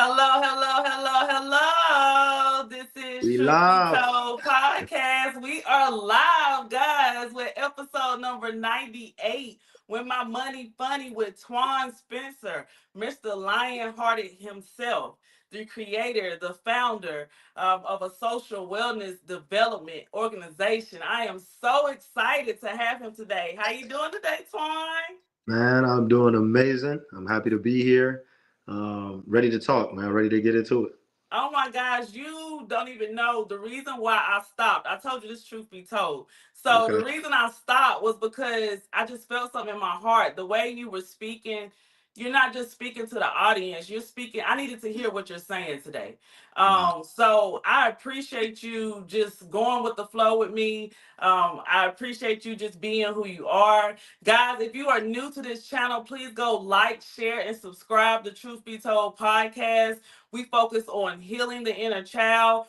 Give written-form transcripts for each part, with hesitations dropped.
Hello, hello, hello, hello. This is We Truth Be live. Told Podcast. We are live, guys, with episode number 98 with my money funny with Tuwan Spencer, Mr. Lionhearted himself, the creator, the founder of a social wellness development organization. I am so excited to have him today. How you doing today, Tuwan? Man, I'm doing amazing. I'm happy to be here. Ready to talk, man. Ready to get into it. Oh my gosh, you don't even know the reason why I stopped. I told you this, truth be told. So the Okay. reason I stopped was because I just felt something in my heart. The way you were speaking, you're not just speaking to the audience, you're speaking. I needed to hear what you're saying today. Wow. So I appreciate you just going with the flow with me. I appreciate you just being who you are. Guys, if you are new to this channel, please go like, share, and subscribe to Truth Be Told Podcast. We focus on healing the inner child.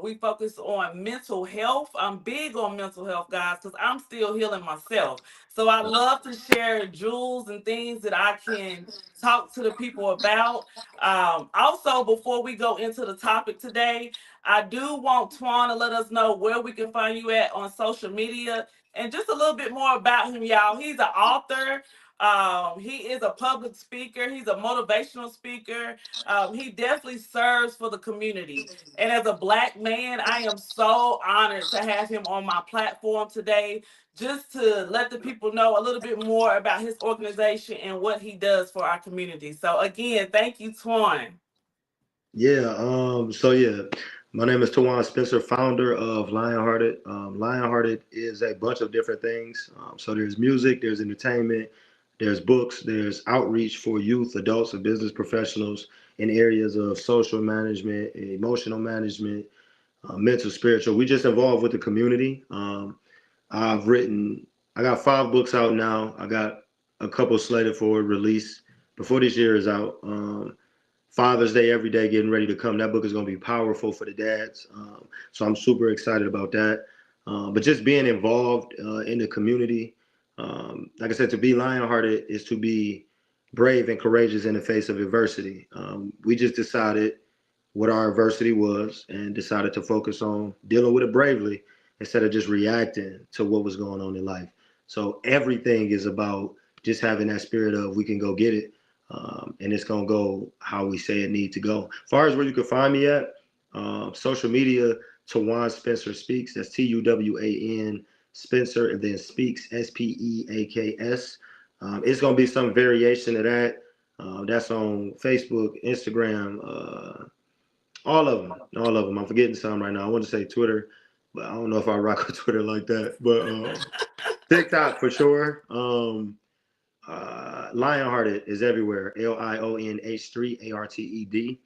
We focus on mental health. I'm big on mental health, guys, because I'm still healing myself. So I love to share jewels and things that I can talk to the people about. Also, before we go into the topic today, I do want Twan to let us know where we can find you at on social media and just a little bit more about him, y'all. He's an author. He is a public speaker. He's a motivational speaker. He definitely serves for the community. And as a black man, I am so honored to have him on my platform today, just to let the people know a little bit more about his organization and what he does for our community. So again, thank you, Twan. Yeah. So my name is Tuwan Spencer, founder of Lionhearted. Lionhearted is a bunch of different things. So there's music, there's entertainment, there's books, there's outreach for youth, adults, and business professionals in areas of social management, emotional management, mental, spiritual. We just involved with the community. I've written, I got 5 books out now. I got a couple slated for release before this year is out. Father's Day every day getting ready to come. That book is going to be powerful for the dads. So I'm super excited about that. But just being involved in the community, like I said, to be lionhearted is to be brave and courageous in the face of adversity. We just decided what our adversity was and decided to focus on dealing with it bravely instead of just reacting to what was going on in life. So everything is about just having that spirit of we can go get it, and it's gonna go how we say it need to go. As far as where you can find me at, social media, Tuwan Spencer Speaks. That's Tuwan Spencer and then Speaks Speaks. It's gonna be some variation of that. That's on Facebook, Instagram, all of them, all of them. I'm forgetting some right now. I want to say Twitter, but I don't know if I rock with Twitter like that. But TikTok for sure. Lionhearted is everywhere. Lionh3ARTED.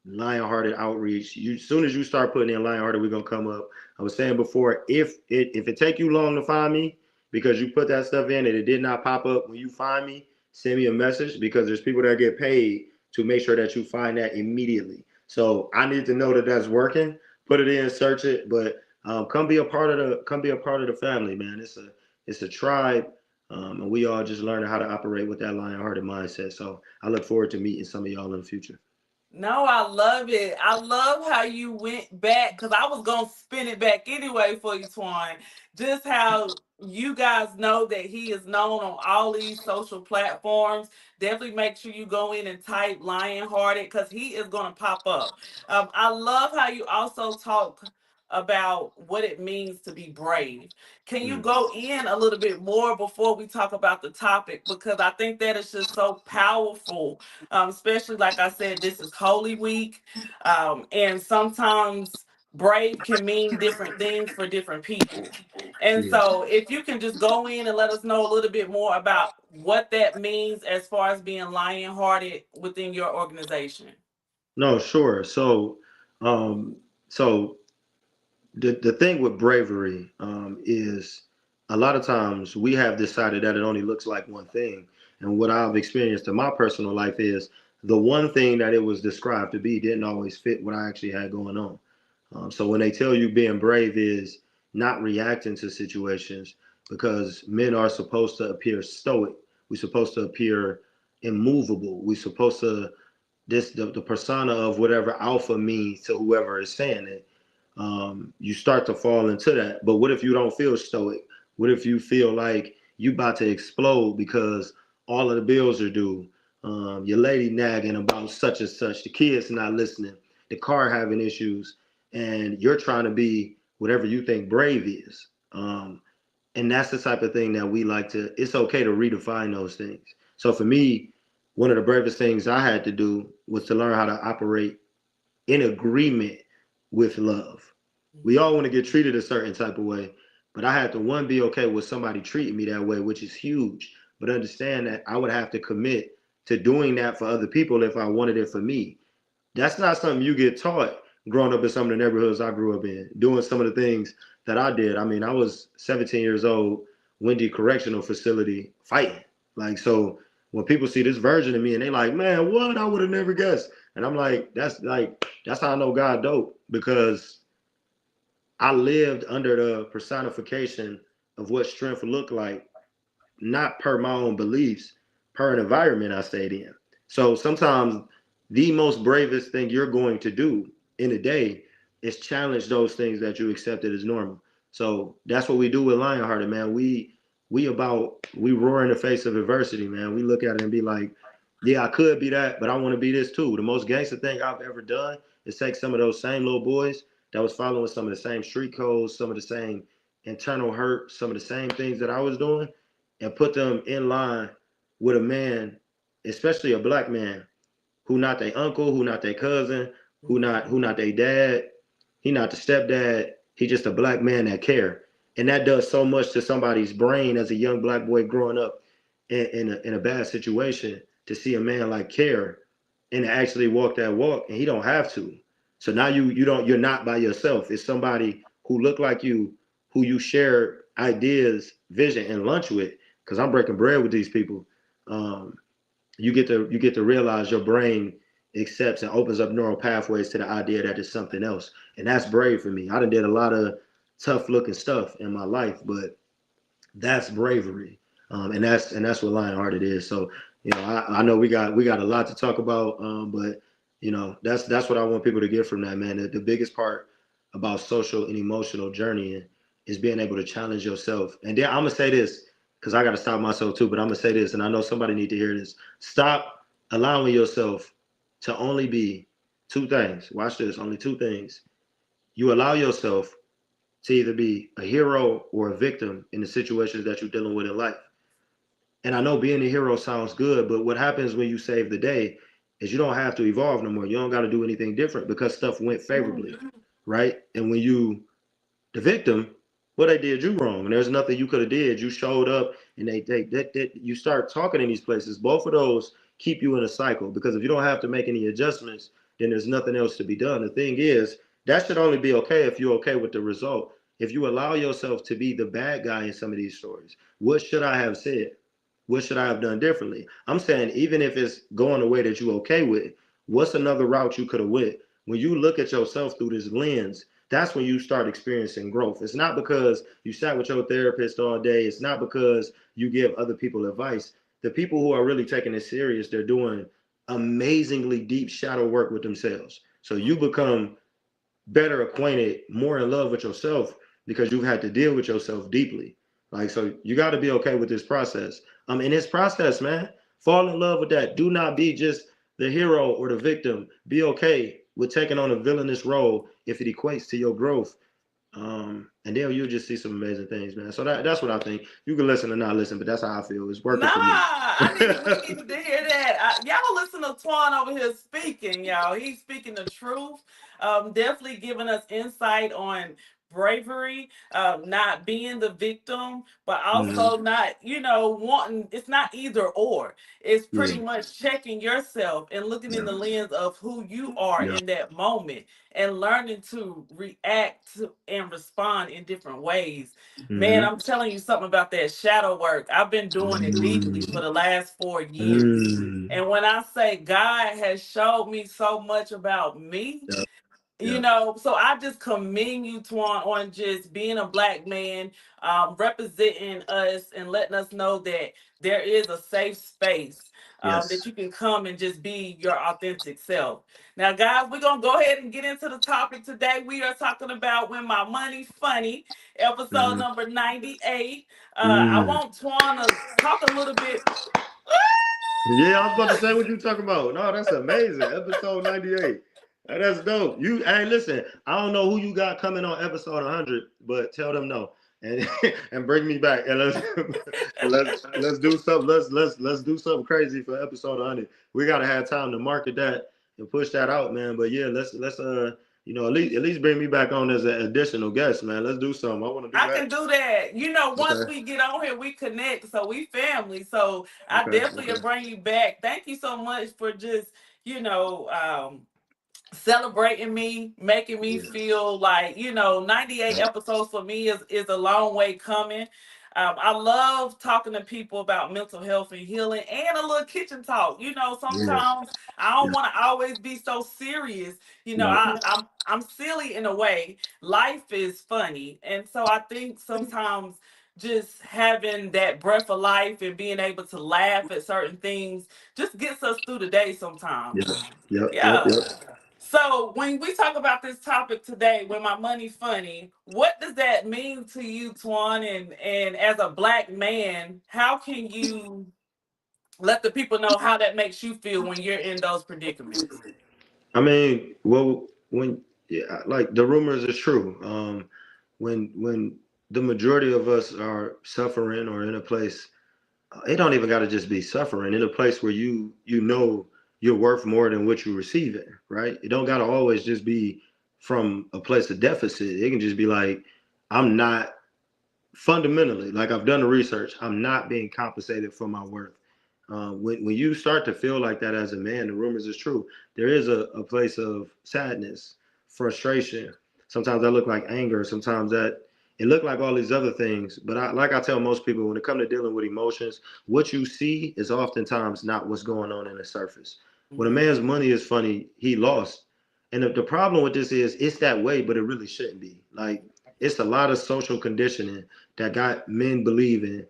Lionhearted outreach. You, as soon as you start putting in Lionhearted, we're gonna come up. I was saying before, if it take you long to find me because you put that stuff in and it did not pop up when you find me, send me a message because there's people that get paid to make sure that you find that immediately. So I need to know that that's working. Put it in, search it, but come be a part of the family, man. It's a tribe, and we all just learning how to operate with that lion-hearted mindset. So I look forward to meeting some of y'all in the future. No, I love it. I love how you went back because I was gonna spin it back anyway for you, Twine. Just how you guys know that he is known on all these social platforms. Definitely make sure you go in and type Lionhearted because he is gonna pop up. I love how you also talk about what it means to be brave. Can you Mm. go in a little bit more before we talk about the topic? Because I think that is just so powerful, especially like I said, this is Holy Week, and sometimes brave can mean different things for different people. And Yeah. so, if you can just go in and let us know a little bit more about what that means as far as being lion-hearted within your organization. No, sure. Um, so the thing with bravery is a lot of times we have decided that it only looks like one thing. And what I've experienced in my personal life is the one thing that it was described to be didn't always fit what I actually had going on. So when they tell you being brave is not reacting to situations, because men are supposed to appear stoic, we're supposed to appear immovable, we're supposed to the persona of whatever alpha means to whoever is saying it. You start to fall into that. But what if you don't feel stoic? What if you feel like you about to explode because all of the bills are due? Your lady nagging about such and such, the kids not listening, the car having issues, and you're trying to be whatever you think brave is. And that's the type of thing that we like to. It's okay to redefine those things. So for me, one of the bravest things I had to do was to learn how to operate in agreement with love. We all want to get treated a certain type of way, but I had to one be okay with somebody treating me that way, which is huge. But understand that I would have to commit to doing that for other people if I wanted it for me. That's not something you get taught growing up in some of the neighborhoods I grew up in, doing some of the things that I did. I mean, I was 17 years old, Wendy Correctional Facility, fighting. Like, so when people see this version of me and they like, man, what? I would have never guessed. And I'm like, that's how I know God dope, because I lived under the personification of what strength looked like, not per my own beliefs, per an environment I stayed in. So sometimes the most bravest thing you're going to do in a day is challenge those things that you accepted as normal. So that's what we do with Lionhearted, man. We roar in the face of adversity, man. We look at it and be like, yeah, I could be that, but I want to be this too. The most gangster thing I've ever done is take some of those same little boys that was following some of the same street codes, some of the same internal hurt, some of the same things that I was doing, and put them in line with a man, especially a black man, who not their uncle, who not their cousin, who not their dad, he not the stepdad, he just a black man that care. And that does so much to somebody's brain as a young black boy growing up in a bad situation, to see a man like care and to actually walk that walk, and he don't have to. So now you're not by yourself. It's somebody who look like you, who you share ideas, vision, and lunch with. Because I'm breaking bread with these people. Um, you get to realize your brain accepts and opens up neural pathways to the idea that it's something else, and that's brave for me. I done did a lot of tough looking stuff in my life, but that's bravery, and that's what Lionhearted is. So I know we got a lot to talk about, but that's what I want people to get from that, man. The biggest part about social and emotional journeying is being able to challenge yourself. And then I'm gonna say this, because I got to stop myself too, but I'm gonna say this, and I know somebody need to hear this. Stop allowing yourself to only be two things. Watch this, only two things. You allow yourself to either be a hero or a victim in the situations that you're dealing with in life. And I know being a hero sounds good, but what happens when you save the day is you don't have to evolve no more. You don't got to do anything different because stuff went favorably, right? And when you the victim, well, they did you wrong, and there's nothing you could have did. You showed up, and you start talking in these places. Both of those keep you in a cycle, because if you don't have to make any adjustments, then there's nothing else to be done. The thing is, that should only be okay if you're okay with the result. If you allow yourself to be the bad guy in some of these stories, what should I have said? What should I have done differently? I'm saying, even if it's going the way that you okay with, what's another route you could have went? When you look at yourself through this lens, that's when you start experiencing growth. It's not because you sat with your therapist all day. It's not because you give other people advice. The people who are really taking it serious, they're doing amazingly deep shadow work with themselves. So you become better acquainted, more in love with yourself, because you've had to deal with yourself deeply. Like, so you got to be okay with this process. In this process, man, fall in love with that. Do not be just the hero or the victim. Be okay with taking on a villainous role if it equates to your growth. And then you'll just see some amazing things, man. So that's what I think. You can listen or not listen, but that's how I feel. It's Nah, working for me. we needed to hear that. Y'all listen to Tuwan over here speaking, y'all. He's speaking the truth. Definitely giving us insight on bravery, not being the victim, but Hmm. also not, wanting. It's not either or. It's Yeah. pretty much checking yourself and looking in Yeah. the lens of who you are Yeah. in that moment and learning to react and respond in different ways. Man, Hmm. I'm telling you something about that shadow work. I've been doing it deeply for Mm. the last 4 years. Mm. And when I say God has showed me so much about me, Yeah. Yeah. so I just commend you, Twan, on just being a black man, representing us and letting us know that there is a safe space Yes. that you can come and just be your authentic self. Now, guys, we're going to go ahead and get into the topic today. We are talking about When My Money Funny, episode Mm-hmm. number 98. I Mm. want Twan to talk a little bit. Yeah, I was about to say what you talking about. No, that's amazing. Episode 98. That's dope. You hey, listen, I don't know who you got coming on episode 100, but tell them no. And and bring me back. And let's do something. Let's do something crazy for episode 100. We gotta have time to market that and push that out, man. But yeah, let's at least bring me back on as an additional guest, man. Let's do something. I want to do I that. can do that. Once Okay. we get on here, we connect. So we family. So I Okay. definitely will Okay. bring you back. Thank you so much for just, you know, celebrating me, making me Yeah. feel like 98 episodes for me is a long way coming. I love talking to people about mental health and healing and a little kitchen talk. Yeah. Sometimes I don't Yeah. want to always be so serious. Right. I'm silly in a way. Life is funny, and so I think sometimes just having that breath of life and being able to laugh at certain things just gets us through the day sometimes. Yep. Yep. Yep. Yeah. Yep. So when we talk about this topic today, when my money funny, what does that mean to you, Tuan? And as a black man, how can you let the people know how that makes you feel when you're in those predicaments? I mean, well, when yeah, like the rumors is true. When the majority of us are suffering or in a place, it don't even got to just be suffering. In a place where you know you're worth more than what you're receiving, right? It don't got to always just be from a place of deficit. It can just be like I'm not fundamentally, like I've done the research, I'm not being compensated for my worth. When you start to feel like that as a man, the rumors is true. There is a place of sadness, frustration. Sometimes that look like anger. Sometimes that it look like all these other things. But like I tell most people, when it comes to dealing with emotions, what you see is oftentimes not what's going on in the surface. When a Hmm. man's money is funny, he lost. And the problem with this is it's that way, but it really shouldn't be. Like it's a lot of social conditioning that got men believing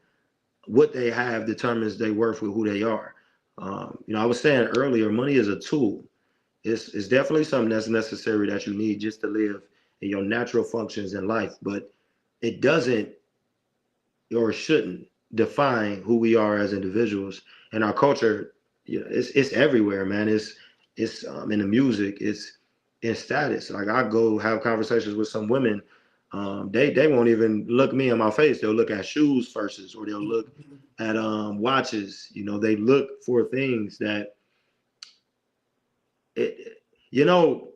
what they have determines their worth with who they are. I was saying earlier, money is a tool. It's definitely something that's necessary that you need just to live in your natural functions in life, but it doesn't or shouldn't define who we are as individuals. And our culture, it's everywhere, man. It's in the music, it's in status. Like I go have conversations with some women, they won't even look me in my face. They'll look at shoes first, or they'll look at watches. They look for things that it, you know.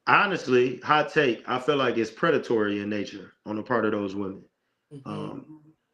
Honestly, hot take. I feel like it's predatory in nature on the part of those women. Hmm. Um,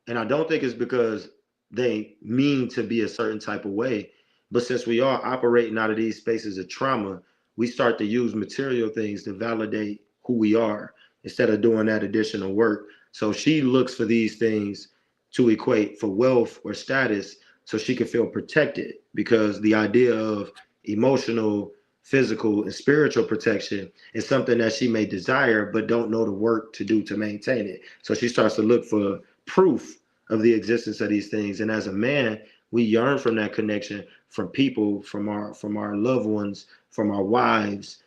and I don't think it's because they mean to be a certain type of way, but since we are operating out of these spaces of trauma, we start to use material things to validate who we are instead of doing that additional work. So she looks for these things to equate for wealth or status so she can feel protected because the idea of emotional, physical, and spiritual protection is something that she may desire but don't know the work to do to maintain it. So she starts to look for proof of the existence of these things. And as a man, we yearn from that connection from people, from our loved ones, from our wives,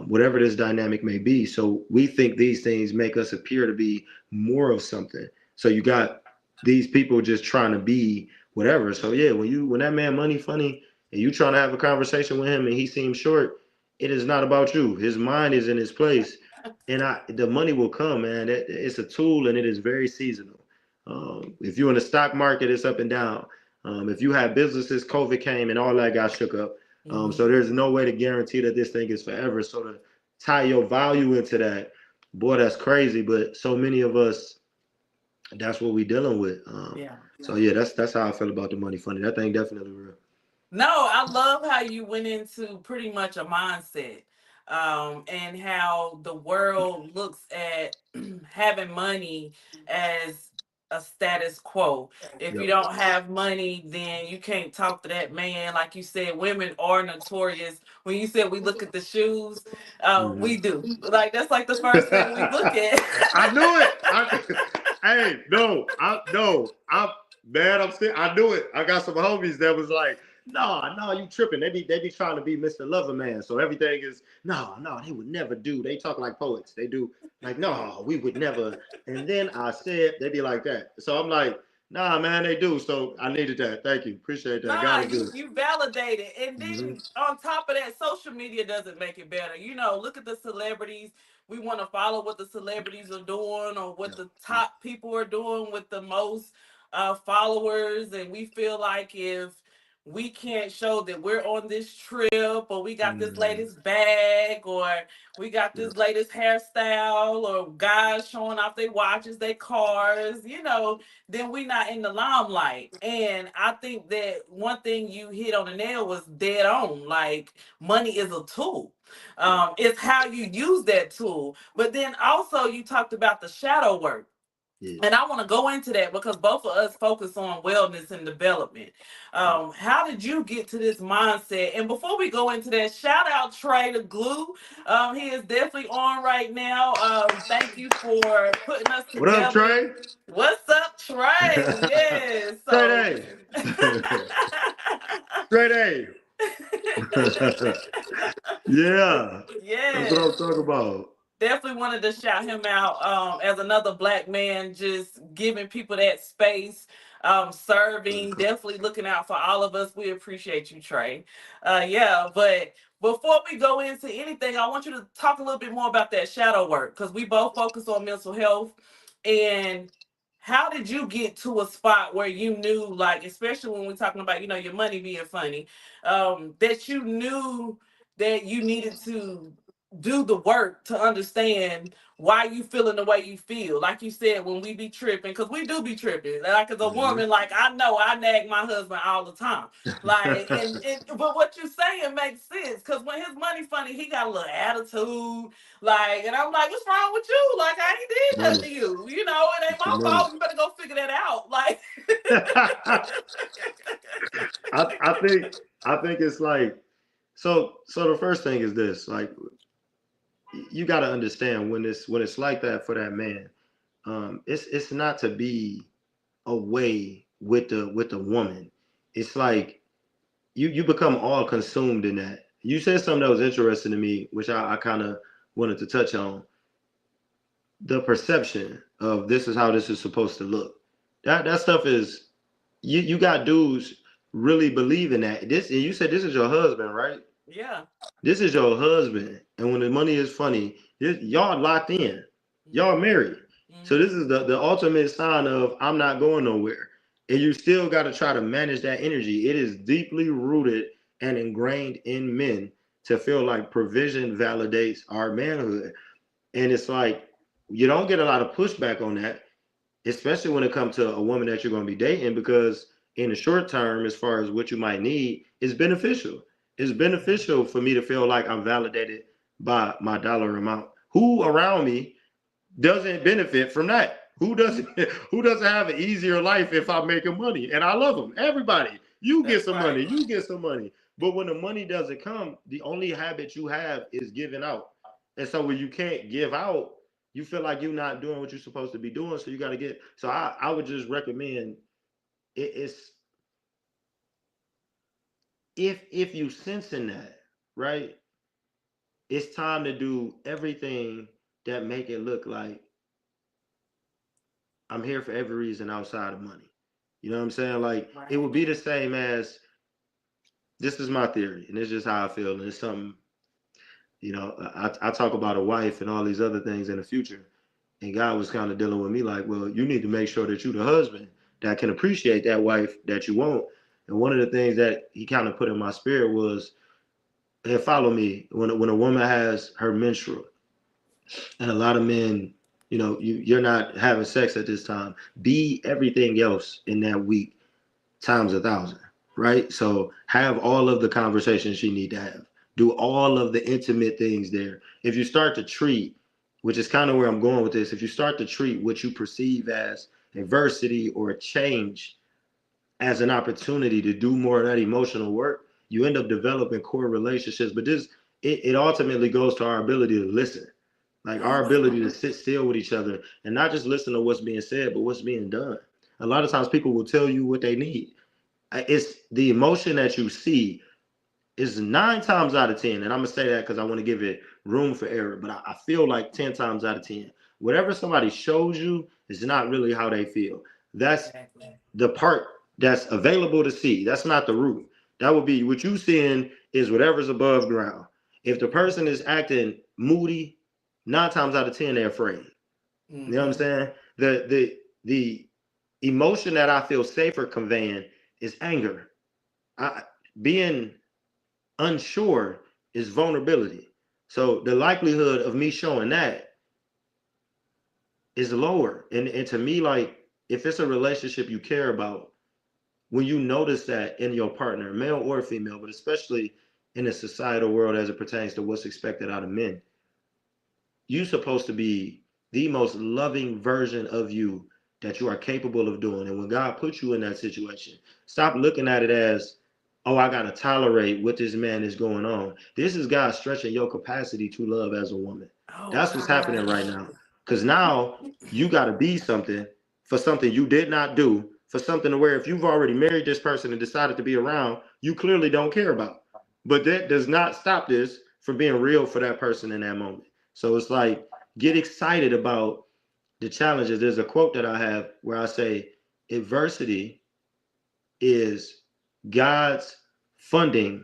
whatever this dynamic may be. So we think these things make us appear to be more of something. So you got these people just trying to be whatever. So yeah, when that man money funny and you trying to have a conversation with him and he seems short, it is not about you. His mind is in his place, and the money will come, man. It's a tool and it is very seasonal. If you're in the stock market, it's up and down. If you have businesses, COVID came and all that got shook up. So Hmm. there's no way to guarantee that this thing is forever. So to tie your value into that, boy, that's crazy. But so many of us, that's what we dealing with. Yeah. So yeah, that's how I feel about the money funny. That thing definitely real. No, I love how you went into pretty much a mindset, and how the world looks at having money as a status quo. If you Yep. don't have money, then you can't talk to that man. Like you said, women are notorious. When you said we look at the shoes, we Mhm. do. Like that's like the first thing we look at. I knew it. Hey, no, I no, I. Man, I knew it. I got some homies that was like, no, you tripping. They be trying to be Mr. Lover Man. So everything is no, they would never do. They talk like poets. They do like, no, we would never. And then I said they be like that. So I'm like, nah, man, they do. So I needed that. Thank you. Appreciate that. Nah, God is you good. you validated, and Hmm. then on top of that, social media doesn't make it better. You know, look at the celebrities. We want to follow what the celebrities are doing, or what the Yeah. top people are doing with the most followers, and we feel like if we can't show that we're on this trip, or we got this Mm, latest bag, or we got yeah. this latest hairstyle, or guys showing off their watches, their cars, then we not in the limelight. And I think that one thing you hit on the nail was dead on. Like, money is a tool. Yeah. It's how you use that tool. But then also you talked about the shadow work. Yeah. And I want to go into that because both of us focus on wellness and development. Yeah. How did you get to this mindset? And before we go into that, shout out Trey the Glue. He is definitely on right now. Thank you for putting us What up, together. Trey? What's up, Trey? Yes. Straight So, A. Straight A. Yeah. That's what yes. I'm talking about. Definitely wanted to shout him out as another black man, just giving people that space, serving, definitely looking out for all of us. We appreciate you, Trey. Yeah, but before we go into anything, I want you to talk a little bit more about that shadow work because we both focus on mental health. And how did you get to a spot where you knew, like, especially when we're talking about, your money being funny, that you knew that you needed to do the work to understand why you feeling the way you feel. Like you said, when we be tripping, because we do be tripping. Like as a Mhm. woman, like I know I nag my husband all the time. Like but what you saying makes sense. Cause when his money funny, he got a little attitude. Like, and I'm like, what's wrong with you? Like I ain't did Money. nothing to you. It ain't It's the my money. fault. You better go figure that out. Like I think it's like so the first thing is this, like you got to understand when it's like that for that man, it's not to be away with the woman. It's like you become all consumed in that. You said something that was interesting to me, which I kind of wanted to touch on. The perception of this is how this is supposed to look. That stuff is you got dudes really believe in that. This, and you said this is your husband, right? yeah. This is your husband, and when the money is funny, y'all locked in, y'all married. So Mm-hmm. this is the ultimate sign of I'm not going nowhere, and you still got to try to manage that energy. It is deeply rooted and ingrained in men to feel like provision validates our manhood, and it's like you don't get a lot of pushback on that, especially when it comes to a woman that you're going to be dating, because in the short term, as far as what you might need, it's beneficial. It's beneficial for me to feel like I'm validated by my dollar amount. Who around me doesn't benefit from that? Who doesn't who doesn't have an easier life if I'm making money? And I love them. Everybody. You get That's some right. money, you get some money. But when the money doesn't come, the only habit you have is giving out. And so when you can't give out, you feel like you're not doing what you're supposed to be doing. So you got to get. So I would just recommend it's if you sensing that, right, it's time to do everything that make it look like I'm here for every reason outside of money. You know what I'm saying? Like it Right. would be the same as, this is my theory, and it's just how I feel, and it's something, I talk about a wife and all these other things in the future, and God was kind of dealing with me like, well, you need to make sure that you the husband that can appreciate that wife that you want. And one of the things that he kind of put in my spirit was, and follow me, when a woman has her menstrual, and a lot of men, you're not having sex at this time, be everything else in that week times 1,000, right? So have all of the conversations you need to have. Do all of the intimate things there. If you start to treat, which is kind of where I'm going with this, if you start to treat what you perceive as adversity or a change as an opportunity to do more of that emotional work, you end up developing core relationships. But it ultimately goes to our ability to listen, like our ability to sit still with each other and not just listen to what's being said, but what's being done. A lot of times people will tell you what they need. It's the emotion that you see is 9 times out of 10, and I'm gonna say that because I want to give it room for error, but I feel like 10 times out of 10, whatever somebody shows you is not really how they feel. That's Exactly. the part that's available to see. That's not the root. That would be what you seeing is whatever's above ground. If the person is acting moody, 9 times out of 10 they're afraid. You know what I'm Mm-hmm. saying? The emotion that I feel safer conveying is anger. I, being unsure is vulnerability. So the likelihood of me showing that is lower. And to me, like, if it's a relationship you care about, when you notice that in your partner, male or female, but especially in the societal world as it pertains to what's expected out of men, you're supposed to be the most loving version of you that you are capable of doing. And when God puts you in that situation, stop looking at it as, oh, I got to tolerate what this man is going on. This is God stretching your capacity to love as a woman. Oh That's what's happening right God. now. Because now you got to be something for something you did not do, for something where if you've already married this person and decided to be around, you clearly don't care about. But that does not stop this from being real for that person in that moment. So it's like, get excited about the challenges. There's a quote that I have where I say, adversity is God's funding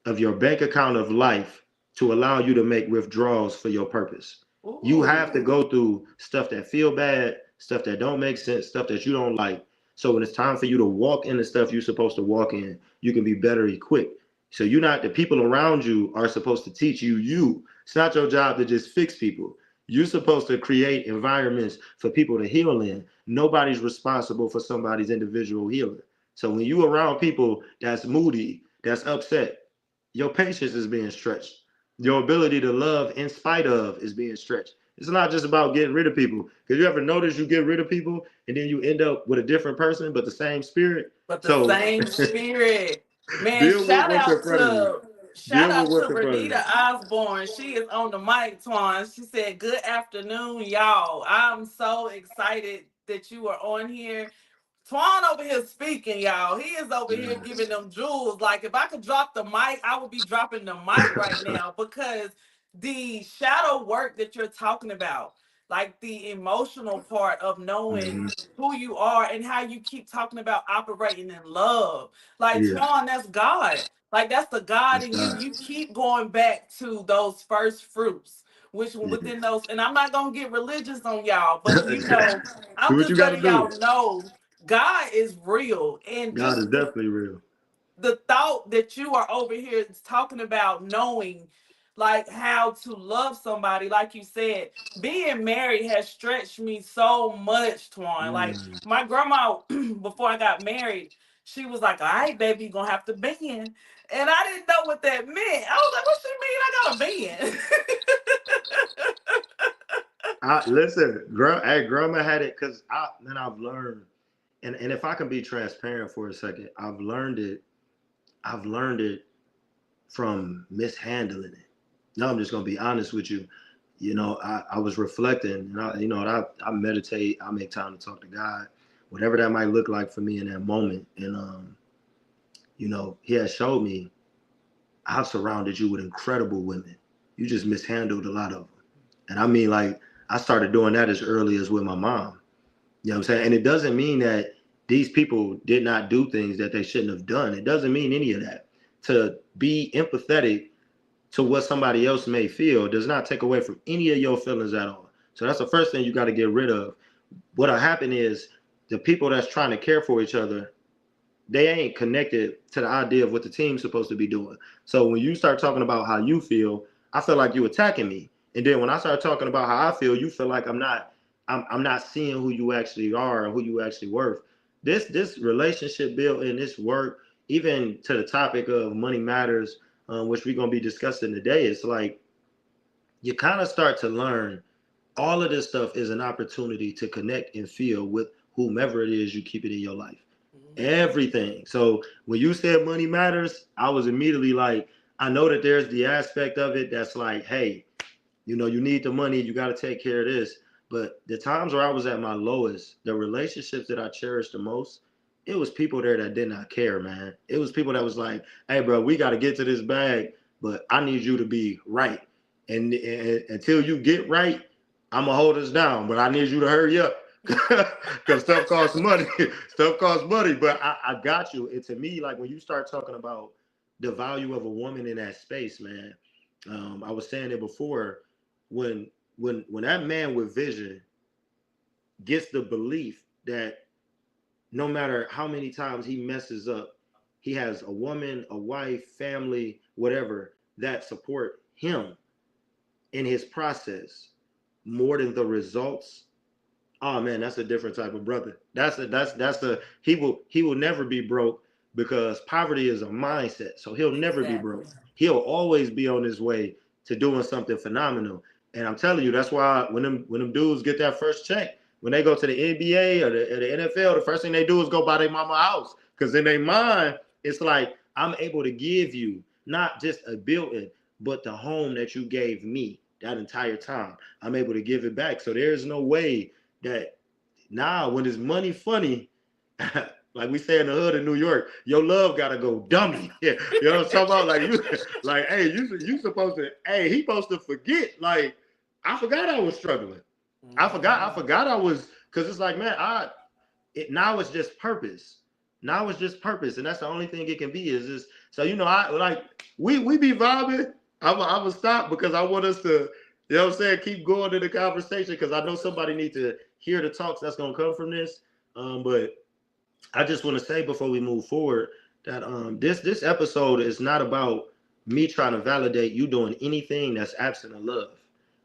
of your bank account of life to allow you to make withdrawals for your purpose. You have to Ooh. go through stuff that feel bad, stuff that don't make sense, stuff that you don't like. So when it's time for you to walk in the stuff you're supposed to walk in, you can be better equipped. So you're not, the people around you are supposed to teach you you. It's not your job to just fix people. You're supposed to create environments for people to heal in. Nobody's responsible for somebody's individual healing. So when you around people that's moody, that's upset, your patience is being stretched. Your ability to love in spite of is being stretched. It's not just about getting rid of people. Because you ever notice you get rid of people and then you end up with a different person, but the same spirit. But the So same spirit. Man, deal with what's in front of you. shout Deal with out to what's in front of Renita you. Osborne. She is on the mic, Twan. She said, "Good afternoon, y'all. I'm so excited that you are on here." Twan over here speaking, y'all. He is over here giving them jewels. Like, if I could drop the mic, I would be dropping the mic right now, because the shadow work that you're talking about, like the emotional part of knowing Mhm. who you are and how you keep talking about operating in love. Like, Yeah, Twan, that's God. Like, that's the God that's in you. God. You keep going back to those first fruits, which Yeah. within those, and I'm not gonna get religious on y'all, but Do I'm what you just got to letting do. y'all know God is real. And God is just definitely real. the thought that you are over here talking about knowing like how to love somebody, like you said, being married has stretched me so much, Twan. Like, Mm. my grandma, before I got married, she was like, "All right, baby, you're gonna have to bend." And I didn't know what that meant. I was like, "What she mean I gotta bend?" Listen, grandma had it because I've learned, and if I can be transparent for a second, I've learned it from mishandling it. No, I'm just gonna be honest with you. I was reflecting, and I meditate. I make time to talk to God, whatever that might look like for me in that moment. And He has showed me I've surrounded you with incredible women. You just mishandled a lot of them, and I mean, like, I started doing that as early as with my mom. You know what I'm saying? And it doesn't mean that these people did not do things that they shouldn't have done. It doesn't mean any of that. To be empathetic to what somebody else may feel does not take away from any of your feelings at all. So that's the first thing you got to get rid of. What'll happen is the people that's trying to care for each other, they ain't connected to the idea of what the team's supposed to be doing. So when you start talking about how you feel, I feel like you attacking me. And then when I start talking about how I feel, you feel like I'm not seeing who you actually are and who you actually worth. This relationship building, this work, even to the topic of money matters, which we're gonna be discussing today, it's like you kind of start to learn all of this stuff is an opportunity to connect and feel with whomever it is you keep it in your life. Everything. So when you said money matters, I was immediately like, I know that there's the aspect of it that's like, hey, you need the money, you got to take care of this. But the times where I was at my lowest, the relationships that I cherished the most, it was people there that did not care, man. It was people that was like, "Hey, bro, we got to get to this bag, but I need you to be right. And until you get right, I'm gonna hold us down. But I need you to hurry up because stuff costs money. Stuff costs money. But I got you. And to me, like when you start talking about the value of a woman in that space, man, I was saying it before. When when that man with vision gets the belief that no matter how many times he messes up, he has a woman, a wife, family, whatever that support him in his process more than the results. Oh man, that's a different type of brother. That's a he will never be broke because poverty is a mindset. So he'll never be Exactly. broke. He'll always be on his way to doing something phenomenal. And I'm telling you, that's why when them dudes get that first check, when they go to the NBA or the NFL, the first thing they do is go buy their mama a house. Because in their mind, it's like, I'm able to give you not just a building, but the home that you gave me that entire time. I'm able to give it back. So there's no way that now when it's money funny, like we say in the hood of New York, your love gotta go dummy. Yeah, you know what I'm talking about? Like you, like hey, you supposed to, hey, he supposed to forget. Like I forgot I was struggling. I Mhm. forgot I was because it's like man, now it's just purpose. Now it's just purpose, and that's the only thing it can be is just so I like we be vibing. I'm gonna stop because I want us to what I'm saying keep going to the conversation because I know somebody needs to hear the talks that's gonna come from this. But I just want to say before we move forward that this episode is not about me trying to validate you doing anything that's absent of love.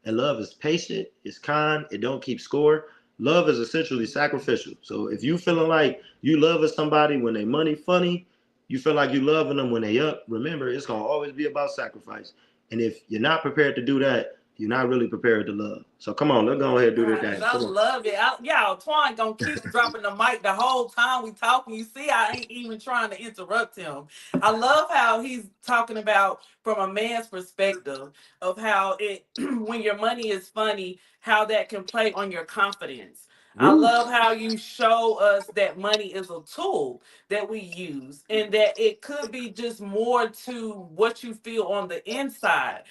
And love is patient, it's kind, it don't keep score. Love is essentially sacrificial. So if you feeling like you loving somebody when they money funny, you feel like you loving them when they up, remember it's gonna always be about sacrifice. And if you're not prepared to do that, you're not really prepared to love. So come on, let's go ahead and do this Guys, thing. I Come on. love it. Y'all, Twan gonna keep dropping the mic the whole time we talking. You see, I ain't even trying to interrupt him. I love how he's talking about from a man's perspective of how it when your money is funny, how that can play on your confidence. I Woo. love how you show us that money is a tool that we use and that it could be just more to what you feel on the inside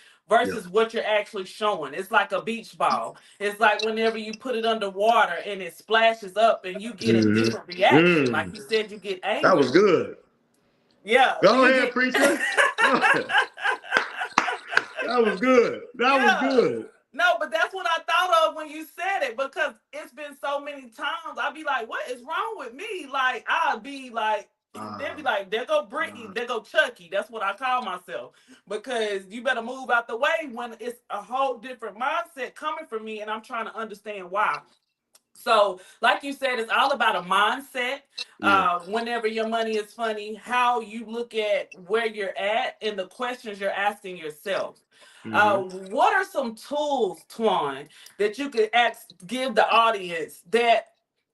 Yeah. versus what you're actually showing. It's like a beach ball. It's like whenever you put it underwater and it splashes up and you get a different Mm-hmm. reaction. Like you Mm. said, you get That was angry. good. Yeah, Go you ahead, get. preacher. Go ahead. That was good. That was Yeah. good. No, but that's what I thought of when you said it because it's been so many times. I'd be like, what is wrong with me? Like, I'd be like, they'd be Uh, like, there go Brittany, uh, there go Chucky. That's what I call myself because you better move out the way when it's a whole different mindset coming from me and I'm trying to understand why. So, like you said, it's all about a mindset. yeah. Whenever your money is funny, how you look at where you're at and the questions you're asking yourself. Mm-hmm. What are some tools, Twan, that you could give the audience that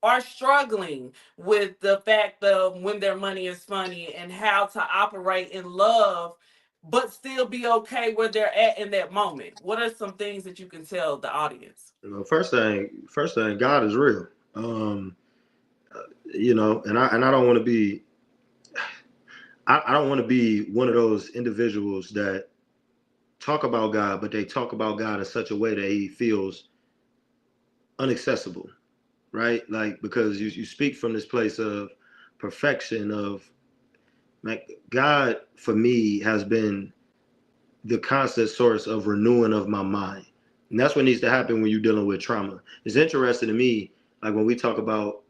are struggling with the fact of when their money is funny and how to operate in love, but still be okay where they're at in that moment? What are some things that you can tell the audience? First thing, God is real. And I don't want to be, I don't want to be one of those individuals that talk about God, but they talk about God in such a way that He feels inaccessible, right? Like because you speak from this place of perfection of like God for me has been the constant source of renewing of my mind. And that's what needs to happen when you're dealing with trauma. It's interesting to me, like when we talk about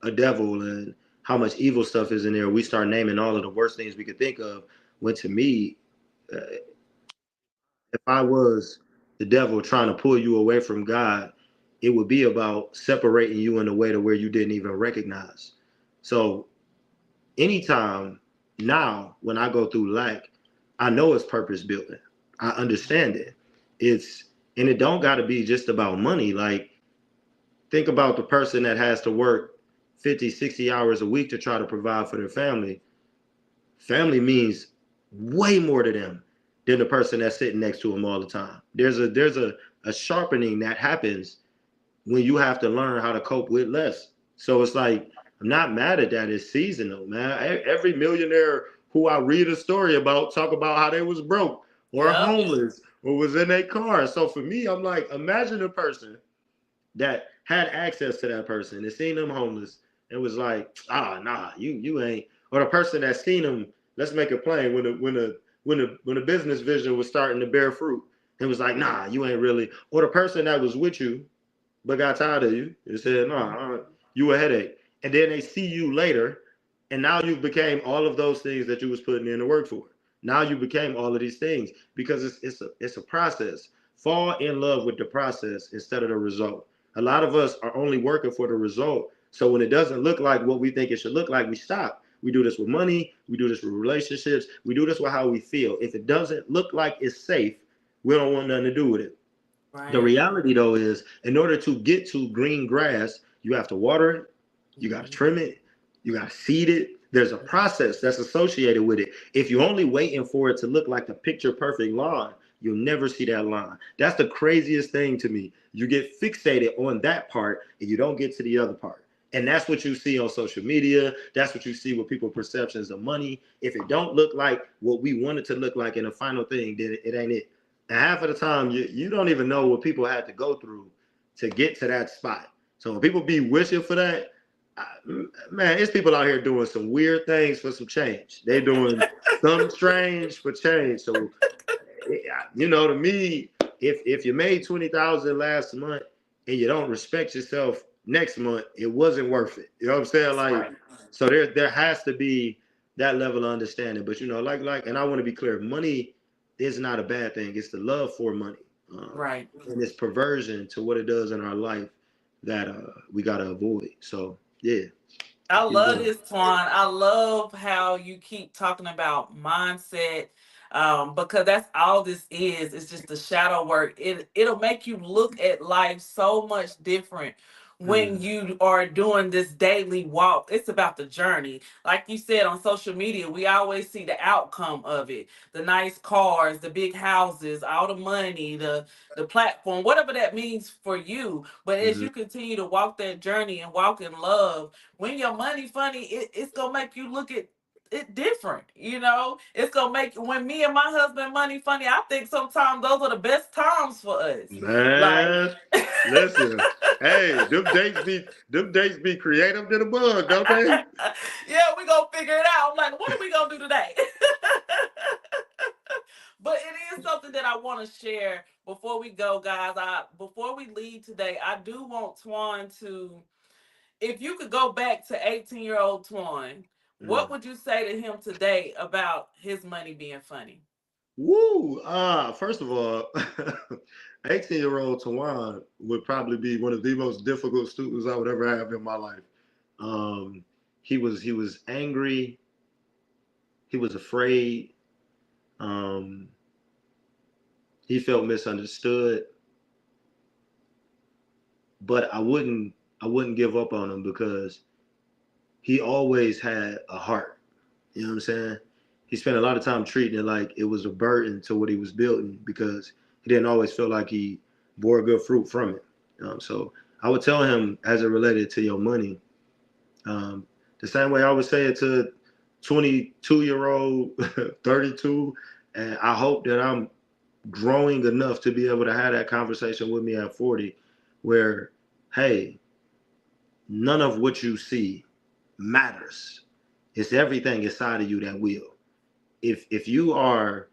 a devil and how much evil stuff is in there, we start naming all of the worst things we could think of. When to me, if I was the devil trying to pull you away from God, it would be about separating you in a way to where you didn't even recognize. So anytime now when I go through lack, I know it's purpose building. I understand it. It's and it don't got to be just about money. Like think about the person that has to work 50, 60 hours a week to try to provide for their family. Family means way more to them than the person that's sitting next to them all the time. There's a sharpening that happens when you have to learn how to cope with less. So it's like, I'm not mad at that. It's seasonal, man. Every millionaire who I read a story about talk about how they was broke or Yep. homeless or was in a car. So for me, I'm like, imagine a person that had access to that person and seen them homeless and was like, nah, you ain't. Or the person that seen them, let's make it plain, when the business vision was starting to bear fruit, and was like, nah, you ain't really. Or the person that was with you but got tired of you and said, no, you a headache. And then they see you later, and now you became all of those things that you was putting in to work for. Now you became all of these things because it's a process. Fall in love with the process instead of the result. A lot of us are only working for the result. So when it doesn't look like what we think it should look like, we stop. We do this with money. We do this with relationships. We do this with how we feel. If it doesn't look like it's safe, we don't want nothing to do with it. The Right. reality though is, in order to get to green grass, you have to water it, you got to Mhm. trim it, you got to seed it. There's a process that's associated with it. If you're only waiting for it to look like the picture perfect lawn, you'll never see that line. That's the craziest thing to me. You get fixated on that part and you don't get to the other part. And that's what you see on social media. That's what you see with people's perceptions of money. If it don't look like what we want it to look like in the final thing, then it ain't it. And half of the time, you don't even know what people had to go through to get to that spot. So when people be wishing for that, man, it's people out here doing some weird things for some change. They doing something strange for change. So, to me, if you made 20,000 last month and you don't respect yourself next month, it wasn't worth it. You know what I'm saying? That's Like, right. so there has to be that level of understanding. But and I want to be clear, money is not a bad thing. It's the love for money, Right. and this perversion to what it does in our life that we gotta avoid. So yeah, I keep love going. this, Twan. I love how you keep talking about mindset, because that's all this is. It's just the shadow work. It'll make you look at life so much different when Mm, you are doing this daily walk. It's about the journey. Like you said, on social media, we always see the outcome of it: the nice cars, the big houses, all the money, the platform, whatever that means for you. But as mm, you continue to walk that journey and walk in love, when your money funny, it's gonna make you look at it different. It's gonna make, when me and my husband money funny, I think sometimes those are the best times for us. Like, man, listen, hey, them dates be creative than a bug, don't they? yeah, we gonna figure it out. I'm like, what are we gonna do today? But it is something that I want to share before we go, guys. Before we leave today, I do want Twan to, if you could go back to 18-year-old Twan, what Mm. would you say to him today about his money being funny? Woo! First of all, 18-year-old Tawan would probably be one of the most difficult students I would ever have in my life. Um, he was angry. He was afraid. Um, he felt misunderstood. But I wouldn't give up on him because he always had a heart. You know what I'm saying? He spent a lot of time treating it like it was a burden to what he was building because he didn't always feel like he bore good fruit from it. So I would tell him as it related to your money, um, the same way I would say it to 22-year-old, 32, and I hope that I'm growing enough to be able to have that conversation with me at 40, where, hey, none of what you see matters. It's everything inside of you that will. If you are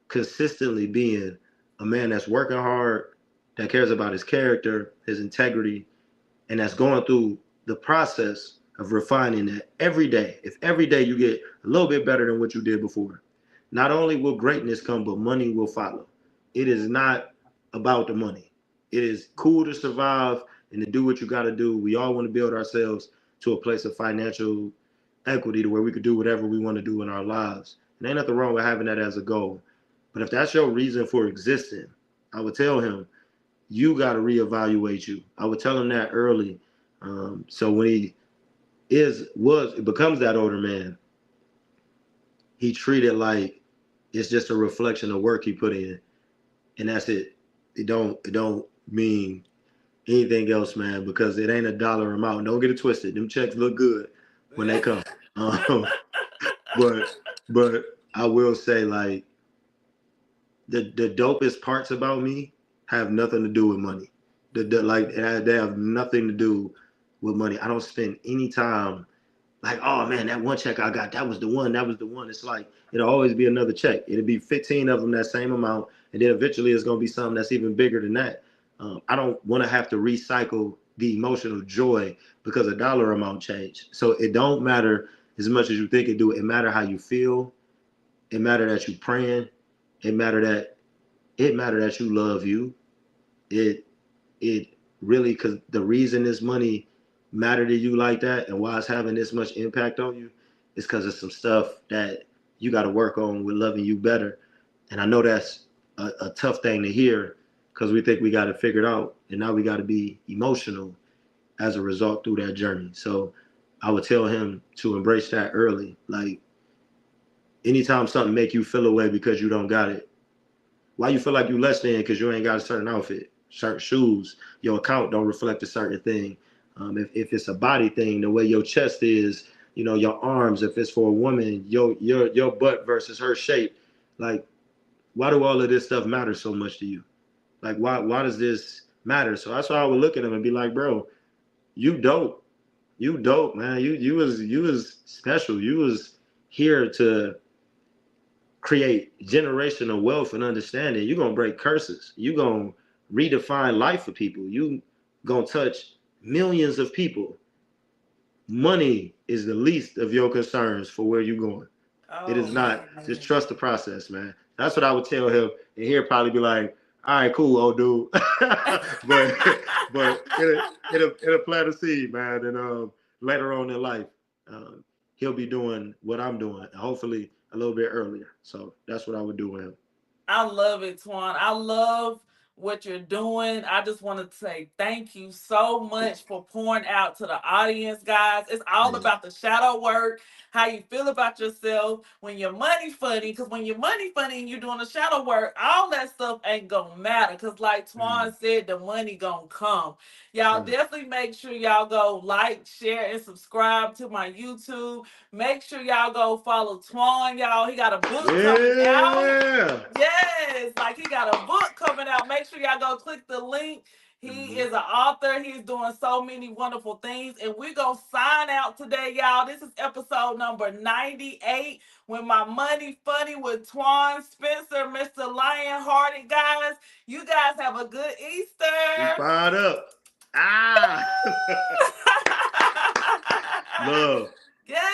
consistently being a man that's working hard, that cares about his character, his integrity, and that's going through the process of refining that every day, if every day you get a little bit better than what you did before, not only will greatness come, but money will follow. It is not about the money. It is cool to survive and to do what you got to do. We all want to build ourselves to a place of financial equity to where we could do whatever we want to do in our lives. And ain't nothing wrong with having that as a goal. But if that's your reason for existing, I would tell him, you got to reevaluate you. I would tell him that early. So when he becomes that older man, he treated like it's just a reflection of work he put in, and that's it. It don't mean anything else, man, because it ain't a dollar amount. Don't get it twisted. Them checks look good when they come. Um, but I will say, like, the dopest parts about me have nothing to do with money. Like, they have nothing to do with money. I don't spend any time like, oh man, that one check I got, that was the one, that was the one. It's like it'll always be another check. It'll be 15 of them that same amount, and then eventually it's gonna be something that's even bigger than that. I don't want to have to recycle the emotional joy because a dollar amount changed. So it don't matter as much as you think it do. It matter how you feel. It matter that you praying. It matter that you love you. It it really, because the reason this money matter to you like that and why it's having this much impact on you is because of some stuff that you got to work on with loving you better. And I know that's a tough thing to hear because we think we got it figured out, and now we got to be emotional as a result through that journey. So I would tell him to embrace that early. Like, anytime something make you feel away because you don't got it, why you feel like you less than because you ain't got a certain outfit, certain shoes, your account don't reflect a certain thing. If it's a body thing, the way your chest is, your arms, if it's for a woman, your butt versus her shape, like, why do all of this stuff matter so much to you? Like, why does this matter? So that's why I would look at him and be like, bro, you dope. You dope, man. You was special. You was here to create generational wealth and understanding. You're gonna break curses. You're gonna redefine life for people. You gonna touch millions of people. Money is the least of your concerns for where you're going. It is Oh not. Just man. trust the process, man. That's what I would tell him. And he'll probably be like, all right, cool, old dude. but it'll plant a seed, man. And later on in life, um, he'll be doing what I'm doing, hopefully a little bit earlier. So that's what I would do with him. I love it, Twan. I love what you're doing. I just want to say thank you so much for pouring out to the audience, guys. It's all Yeah. about the shadow work, how you feel about yourself when your money funny. Because when your money funny and you're doing the shadow work, all that stuff ain't gonna matter. Because like Mm, Twan said, the money gonna come. Y'all mm. definitely make sure y'all go like, share, and subscribe to my YouTube. Make sure y'all go follow Twan, y'all. He got a book coming out. Yeah. Yes, like he got a book coming out. Make sure y'all go click the link. He Mm-hmm. is an author. He's doing so many wonderful things. And we're going to sign out today, y'all. This is episode number 98 when my money funny with Tuwan Spencer, Mr. Lionhearted, guys. You guys have a good We Easter. fired up. Ah. Love. Yes.